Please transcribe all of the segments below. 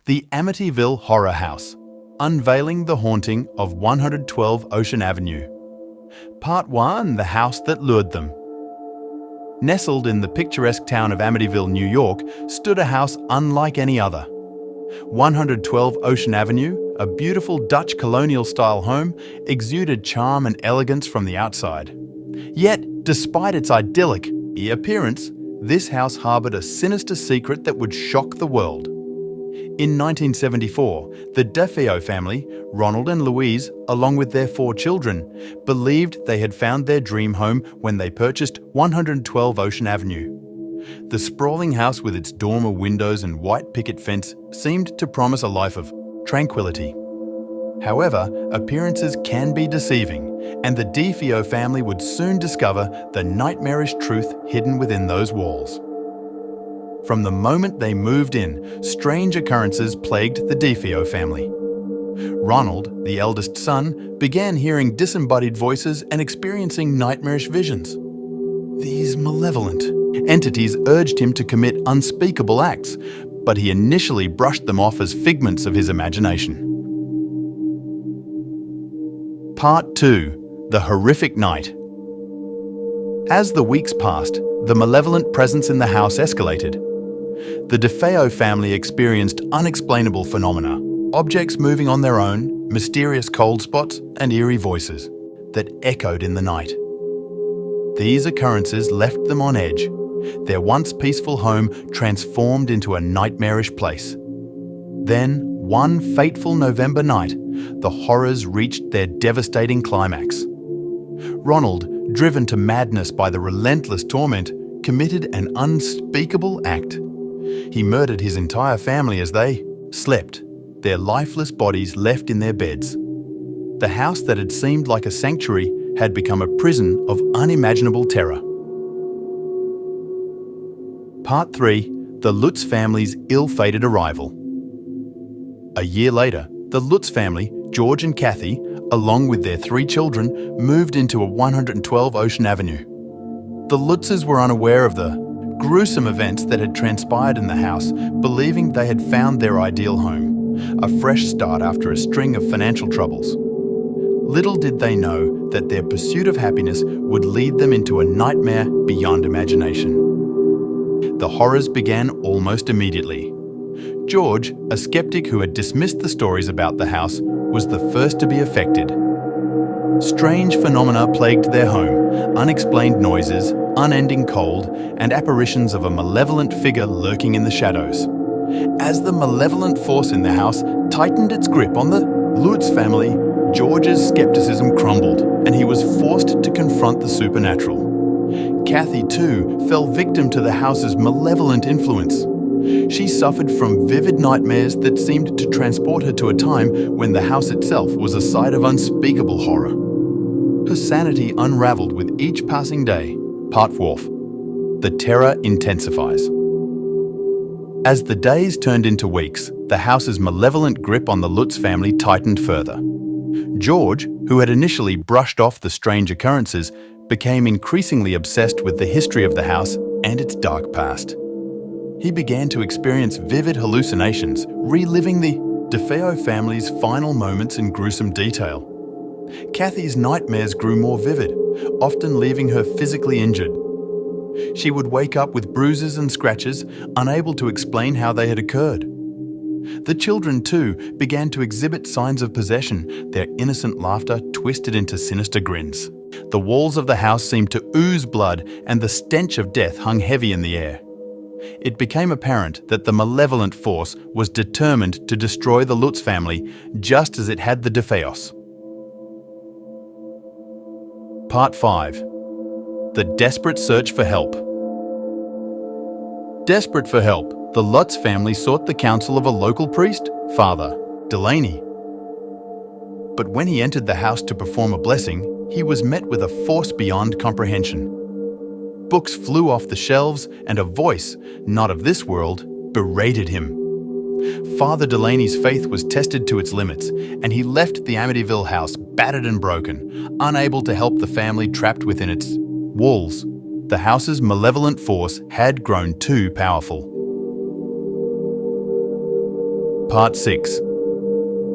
The Amityville Horror House, unveiling the haunting of 112 Ocean Avenue. Part 1, the house that lured them. Nestled in the picturesque town of Amityville, New York, stood a house unlike any other. 112 Ocean Avenue, a beautiful Dutch colonial-style home, exuded charm and elegance from the outside. Yet, despite its idyllic appearance, this house harbored a sinister secret that would shock the world. In 1974, the DeFeo family, Ronald and Louise, along with their 4 children, believed they had found their dream home when they purchased 112 Ocean Avenue. The sprawling house with its dormer windows and white picket fence seemed to promise a life of tranquility. However, appearances can be deceiving, and the DeFeo family would soon discover the nightmarish truth hidden within those walls. From the moment they moved in, strange occurrences plagued the DeFeo family. Ronald, the eldest son, began hearing disembodied voices and experiencing nightmarish visions. These malevolent entities urged him to commit unspeakable acts, but he initially brushed them off as figments of his imagination. Part 2, the horrific night. As the weeks passed, the malevolent presence in the house escalated. The DeFeo family experienced unexplainable phenomena, objects moving on their own, mysterious cold spots, and eerie voices that echoed in the night. These occurrences left them on edge, their once peaceful home transformed into a nightmarish place. Then, one fateful November night, the horrors reached their devastating climax. Ronald, driven to madness by the relentless torment, committed an unspeakable act. He murdered his entire family as they slept, their lifeless bodies left in their beds. The house that had seemed like a sanctuary had become a prison of unimaginable terror. Part 3, the Lutz family's ill-fated arrival. A year later, the Lutz family, George and Kathy, along with their 3 children, moved into a 112 Ocean Avenue. The Lutzes were unaware of the gruesome events that had transpired in the house, believing they had found their ideal home, a fresh start after a string of financial troubles. Little did they know that their pursuit of happiness would lead them into a nightmare beyond imagination. The horrors began almost immediately. George, a skeptic who had dismissed the stories about the house, was the first to be affected. Strange phenomena plagued their home, unexplained noises, unending cold, and apparitions of a malevolent figure lurking in the shadows. As the malevolent force in the house tightened its grip on the Lutz family, George's skepticism crumbled, and he was forced to confront the supernatural. Kathy, too, fell victim to the house's malevolent influence. She suffered from vivid nightmares that seemed to transport her to a time when the house itself was a site of unspeakable horror. Her sanity unraveled with each passing day. Part 4, the terror intensifies. As the days turned into weeks, the house's malevolent grip on the Lutz family tightened further. George, who had initially brushed off the strange occurrences, became increasingly obsessed with the history of the house and its dark past. He began to experience vivid hallucinations, reliving the DeFeo family's final moments in gruesome detail. Kathy's nightmares grew more vivid, often leaving her physically injured. She would wake up with bruises and scratches, unable to explain how they had occurred. The children, too, began to exhibit signs of possession, their innocent laughter twisted into sinister grins. The walls of the house seemed to ooze blood, and the stench of death hung heavy in the air. It became apparent that the malevolent force was determined to destroy the Lutz family, just as it had the DeFeos. Part 5, the desperate search for help. Desperate for help, the Lutz family sought the counsel of a local priest, Father Delaney. But when he entered the house to perform a blessing, he was met with a force beyond comprehension. Books flew off the shelves, and a voice, not of this world, berated him. Father Delaney's faith was tested to its limits, and he left the Amityville house battered and broken, unable to help the family trapped within its walls. The house's malevolent force had grown too powerful. Part 6.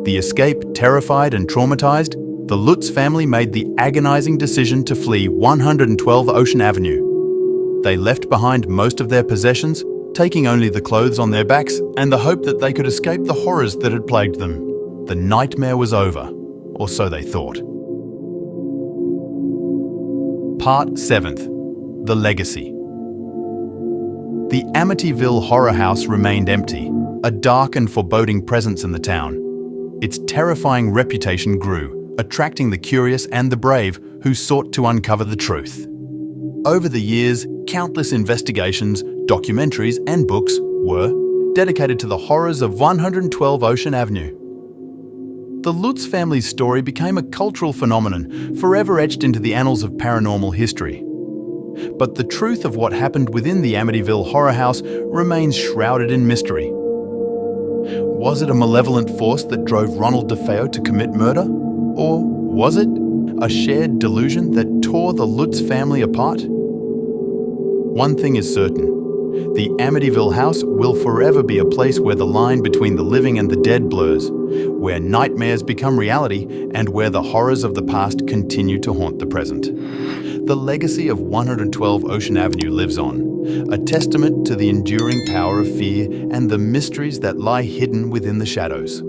The escape terrified and traumatized, the Lutz family made the agonizing decision to flee 112 Ocean Avenue. They left behind most of their possessions, taking only the clothes on their backs and the hope that they could escape the horrors that had plagued them. The nightmare was over, or so they thought. Part 7. The Legacy. The Amityville horror house remained empty, a dark and foreboding presence in the town. Its terrifying reputation grew, attracting the curious and the brave who sought to uncover the truth. Over the years, countless investigations, documentaries and books were dedicated to the horrors of 112 Ocean Avenue. The Lutz family's story became a cultural phenomenon, forever etched into the annals of paranormal history. But the truth of what happened within the Amityville horror house remains shrouded in mystery. Was it a malevolent force that drove Ronald DeFeo to commit murder? Or was it a shared delusion that tore the Lutz family apart? One thing is certain. The Amityville house will forever be a place where the line between the living and the dead blurs, where nightmares become reality, and where the horrors of the past continue to haunt the present. The legacy of 112 Ocean Avenue lives on, a testament to the enduring power of fear and the mysteries that lie hidden within the shadows.